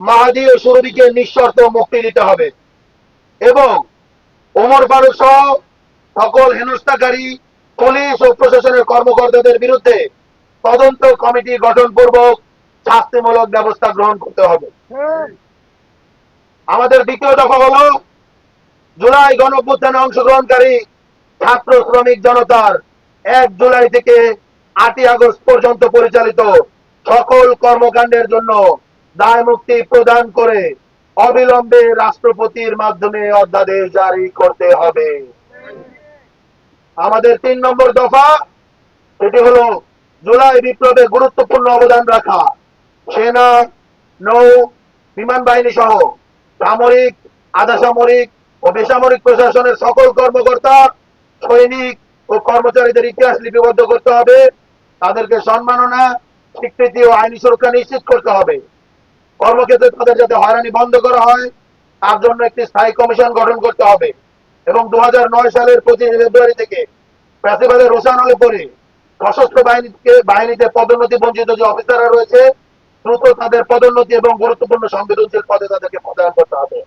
মাহাদি ও সুরভিকে নিঃশর্ত মুক্তি দিতে হবে এবং ওমর ফারুক সহ সকল হেনস্থাকারী পুলিশ ও প্রশাসনের কর্মকর্তাদের বিরুদ্ধে তদন্ত কমিটি গঠনপূর্বক শাস্তিমূলক ব্যবস্থা গ্রহণ করতে হবে। আমাদের দ্বিতীয় দফা হলো জুলাই গণঅভ্যুত্থানে অংশগ্রহণকারী ছাত্র শ্রমিক জনতার 1 জুলাই থেকে 8ই আগস্ট পর্যন্ত পরিচালিত সকল কর্মকাণ্ডের জন্য দায় মুক্তি প্রদান করে অবিলম্বে রাষ্ট্রপতির মাধ্যমে অধ্যাদেশ জারি করতে হবে। আমাদের 3 নম্বর দফা, এটি হলো জুলাই বিপ্লবে গুরুত্বপূর্ণ অবদান রাখা সেনা, নৌ, বিমান বাহিনী সহ সামরিক, আধা সামরিক ও বেসামরিক প্রশাসনের সকল কর্মকর্তা, সৈনিক ও কর্মচারীদের ইতিহাস লিপিবদ্ধ করতে হবে। তাদেরকে সম্মাননা, স্বীকৃতি ও আইনি সুরক্ষা নিশ্চিত করতে হবে। কর্মক্ষেত্রে তাদের যাতে হয়রানি বন্ধ করা হয় তার জন্য একটি স্থায়ী কমিশন গঠন করতে হবে এবং 2009 সালের 25 ফেব্রুয়ারি থেকে ফ্যাসিবাদের রোশান হলে পরে সশস্ত্র বাহিনীতে পদোন্নতি বঞ্চিত যে অফিসাররা রয়েছে দ্রুত তাদের পদোন্নতি এবং গুরুত্বপূর্ণ সংবেদনশীল পদে তাদেরকে প্রদান করতে হবে।